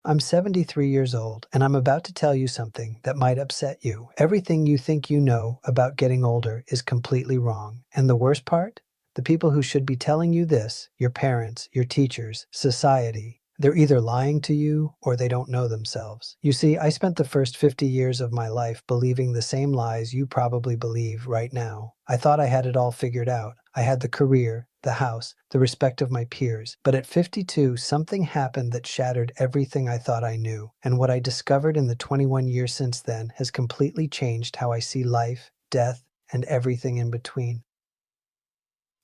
I'm 73 years old, and I'm about to tell you something that might upset you. Everything you think you know about getting older is completely wrong. And the worst part? The people who should be telling you this, your parents, your teachers, society, they're either lying to you or they don't know themselves. You see, I spent the first 50 years of my life believing the same lies you probably believe right now. I thought I had it all figured out. I had the career, the house, the respect of my peers. But at 52, something happened that shattered everything I thought I knew. And what I discovered in the 21 years since then has completely changed how I see life, death, and everything in between.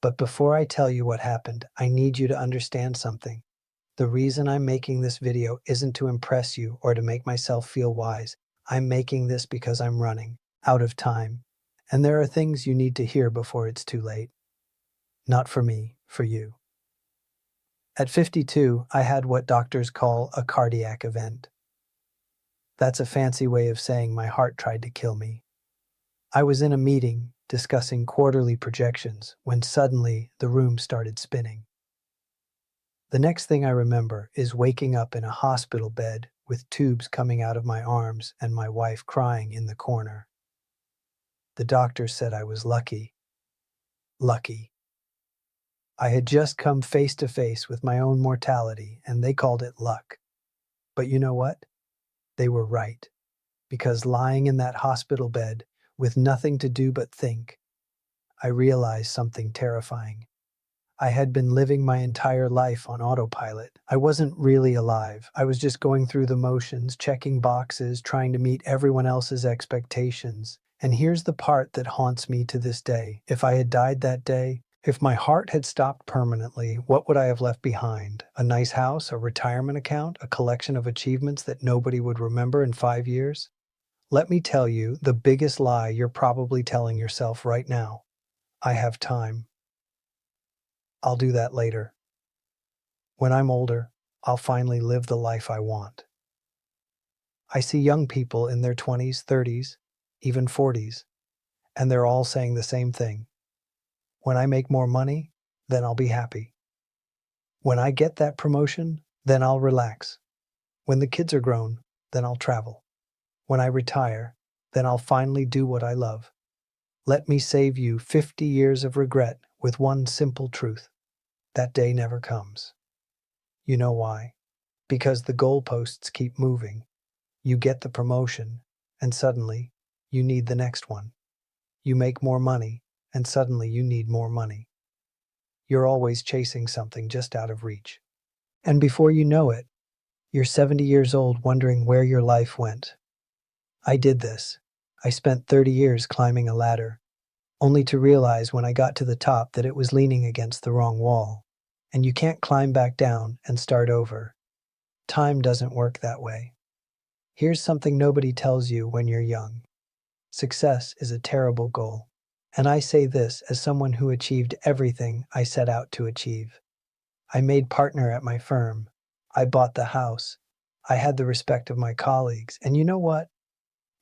But before I tell you what happened, I need you to understand something. The reason I'm making this video isn't to impress you or to make myself feel wise. I'm making this because I'm running out of time. And there are things you need to hear before it's too late. Not for me, for you. At 52, I had what doctors call a cardiac event. That's a fancy way of saying my heart tried to kill me. I was in a meeting discussing quarterly projections when suddenly the room started spinning. The next thing I remember is waking up in a hospital bed with tubes coming out of my arms and my wife crying in the corner. The doctor said I was lucky. Lucky. I had just come face to face with my own mortality, and they called it luck. But you know what? They were right. Because lying in that hospital bed, with nothing to do but think, I realized something terrifying. I had been living my entire life on autopilot. I wasn't really alive. I was just going through the motions, checking boxes, trying to meet everyone else's expectations. And here's the part that haunts me to this day. If I had died that day, if my heart had stopped permanently, what would I have left behind? A nice house, a retirement account, a collection of achievements that nobody would remember in 5 years? Let me tell you the biggest lie you're probably telling yourself right now. I have time. I'll do that later. When I'm older, I'll finally live the life I want. I see young people in their 20s, 30s, even 40s, and they're all saying the same thing. When I make more money, then I'll be happy. When I get that promotion, then I'll relax. When the kids are grown, then I'll travel. When I retire, then I'll finally do what I love. Let me save you 50 years of regret with one simple truth. That day never comes. You know why? Because the goalposts keep moving. You get the promotion, and suddenly, you need the next one. You make more money, and suddenly you need more money. You're always chasing something just out of reach. And before you know it, you're 70 years old wondering where your life went. I did this. I spent 30 years climbing a ladder, only to realize when I got to the top that it was leaning against the wrong wall. And you can't climb back down and start over. Time doesn't work that way. Here's something nobody tells you when you're young. Success is a terrible goal. And I say this as someone who achieved everything I set out to achieve. I made partner at my firm. I bought the house. I had the respect of my colleagues. And you know what?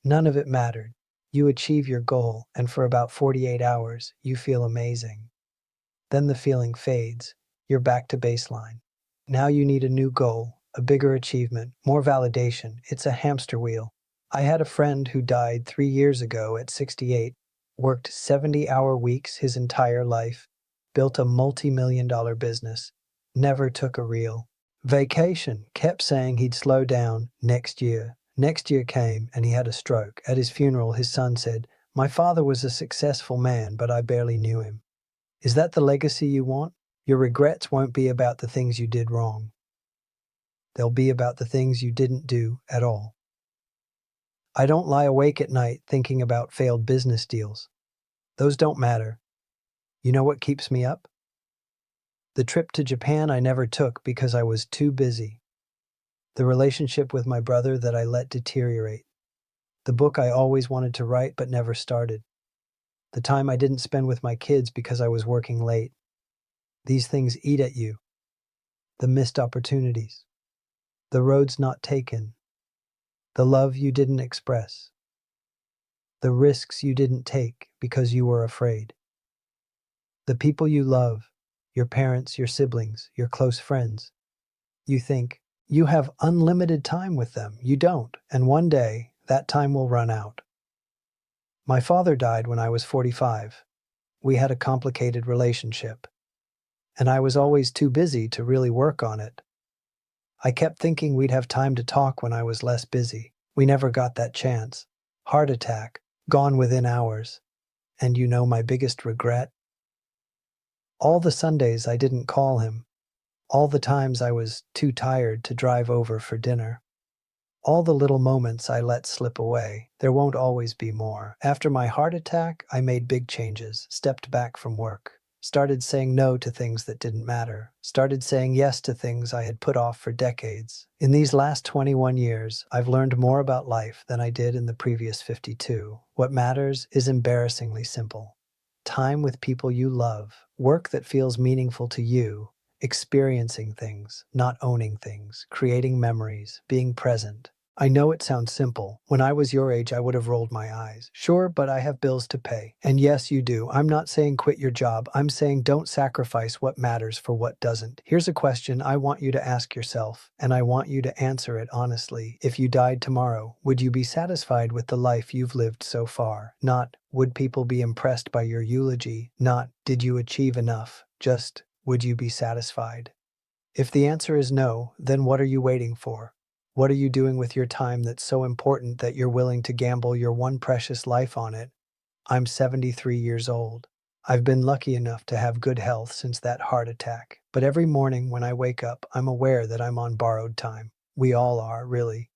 None of it mattered. You achieve your goal, and for about 48 hours, you feel amazing. Then the feeling fades. You're back to baseline. Now you need a new goal, a bigger achievement, more validation. It's a hamster wheel. I had a friend who died 3 years ago at 68, worked 70-hour weeks his entire life, built a multi-million-dollar business, never took a real vacation, kept saying he'd slow down next year. Next year came and he had a stroke. At his funeral, his son said, "My father was a successful man, but I barely knew him." Is that the legacy you want? Your regrets won't be about the things you did wrong. They'll be about the things you didn't do at all. I don't lie awake at night thinking about failed business deals. Those don't matter. You know what keeps me up? The trip to Japan I never took because I was too busy. The relationship with my brother that I let deteriorate. The book I always wanted to write but never started. The time I didn't spend with my kids because I was working late. These things eat at you. The missed opportunities. The roads not taken. The love you didn't express. The risks you didn't take because you were afraid. The people you love, your parents, your siblings, your close friends. You think, You have unlimited time with them. You don't, and one day, that time will run out. My father died when I was 45. We had a complicated relationship, and I was always too busy to really work on it. I kept thinking we'd have time to talk when I was less busy. We never got that chance. Heart attack, gone within hours. And you know my biggest regret? All the Sundays I didn't call him. All the times I was too tired to drive over for dinner. All the little moments I let slip away. There won't always be more. After my heart attack, I made big changes, stepped back from work, started saying no to things that didn't matter, started saying yes to things I had put off for decades. In these last 21 years, I've learned more about life than I did in the previous 52. What matters is embarrassingly simple. Time with people you love, work that feels meaningful to you, experiencing things, not owning things, creating memories, being present. I know it sounds simple. When I was your age, I would have rolled my eyes. Sure, but I have bills to pay. And yes, you do. I'm not saying quit your job. I'm saying don't sacrifice what matters for what doesn't. Here's a question I want you to ask yourself, and I want you to answer it honestly. If you died tomorrow, would you be satisfied with the life you've lived so far? Not, would people be impressed by your eulogy? Not, did you achieve enough? Just, would you be satisfied? If the answer is no, then what are you waiting for? What are you doing with your time that's so important that you're willing to gamble your one precious life on it? I'm 73 years old. I've been lucky enough to have good health since that heart attack. But every morning when I wake up, I'm aware that I'm on borrowed time. We all are, really.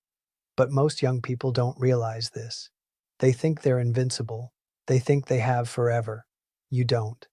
But most young people don't realize this. They think they're invincible. They think they have forever. You don't.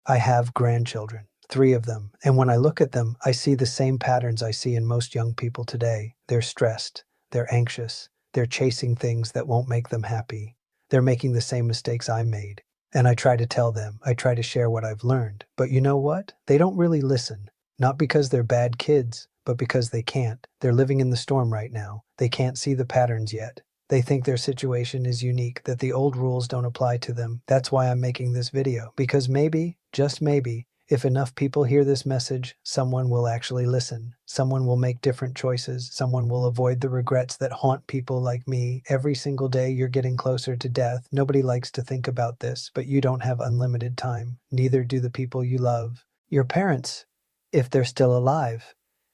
I have grandchildren, 3 of them, and when I look at them, I see the same patterns I see in most young people today. They're stressed, they're anxious, they're chasing things that won't make them happy. They're making the same mistakes I made. And I try to tell them, I try to share what I've learned. But you know what? They don't really listen. Not because they're bad kids, but because they can't. They're living in the storm right now. They can't see the patterns yet. They think their situation is unique, that the old rules don't apply to them. That's why I'm making this video, because maybe, just maybe, if enough people hear this message, someone will actually listen. Someone will make different choices. Someone will avoid the regrets that haunt people like me. Every single day you're getting closer to death. Nobody likes to think about this, but you don't have unlimited time. Neither do the people you love. Your parents, if they're still alive,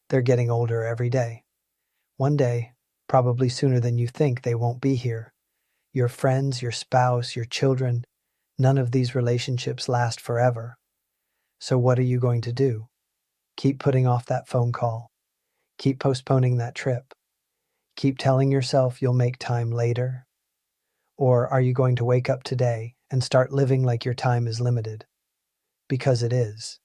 they're getting older every day. One day, probably sooner than you think, they won't be here. Your friends, your spouse, your children, none of these relationships last forever. So what are you going to do? Keep putting off that phone call. Keep postponing that trip. Keep telling yourself you'll make time later. Or are you going to wake up today and start living like your time is limited? Because it is.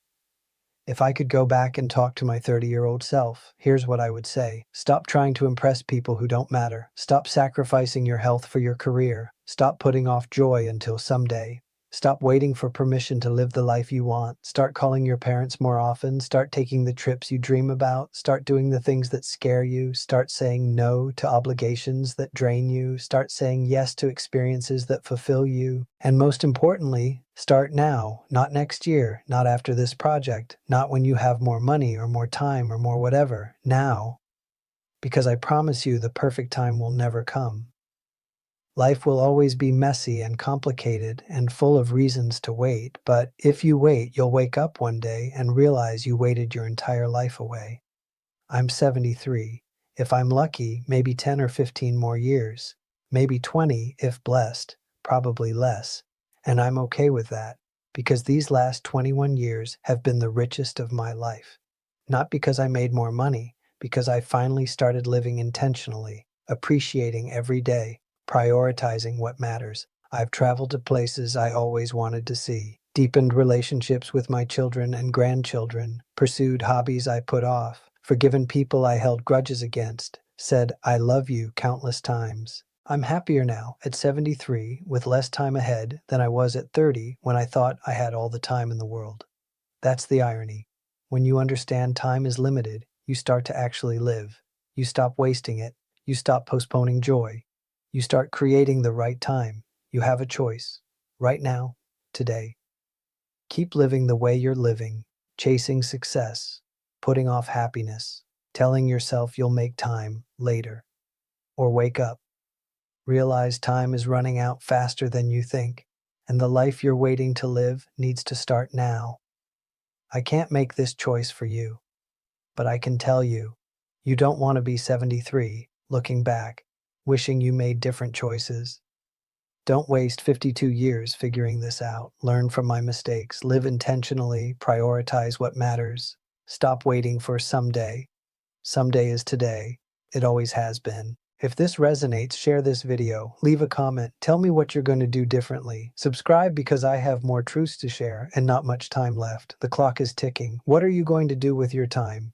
If I could go back and talk to my 30-year-old self, here's what I would say. Stop trying to impress people who don't matter. Stop sacrificing your health for your career. Stop putting off joy until someday. Stop waiting for permission to live the life you want. Start calling your parents more often. Start taking the trips you dream about. Start doing the things that scare you. Start saying no to obligations that drain you. Start saying yes to experiences that fulfill you. And most importantly, start now, not next year, not after this project, not when you have more money or more time or more whatever. Now. Because I promise you the perfect time will never come. Life will always be messy and complicated and full of reasons to wait, but if you wait, you'll wake up one day and realize you waited your entire life away. I'm 73. If I'm lucky, maybe 10 or 15 more years. Maybe 20 if blessed, probably less. And I'm okay with that, because these last 21 years have been the richest of my life. Not because I made more money, because I finally started living intentionally, appreciating every day, prioritizing what matters. I've traveled to places I always wanted to see, deepened relationships with my children and grandchildren, pursued hobbies I put off, forgiven people I held grudges against, said I love you countless times. I'm happier now at 73 with less time ahead than I was at 30 when I thought I had all the time in the world. That's the irony. When you understand time is limited, you start to actually live. You stop wasting it. You stop postponing joy. You start creating the right time. You have a choice. Right now, today. Keep living the way you're living, chasing success, putting off happiness. telling yourself you'll make time later. Or wake up, realize time is running out faster than you think, and the life you're waiting to live needs to start now. I can't make this choice for you, but I can tell you, you don't want to be 73, looking back, wishing you made different choices. Don't waste 52 years figuring this out. Learn from my mistakes, live intentionally, prioritize what matters. Stop waiting for someday. Someday is today. It always has been. If this resonates, share this video, leave a comment, tell me what you're going to do differently. Subscribe because I have more truths to share and not much time left. The clock is ticking. What are you going to do with your time?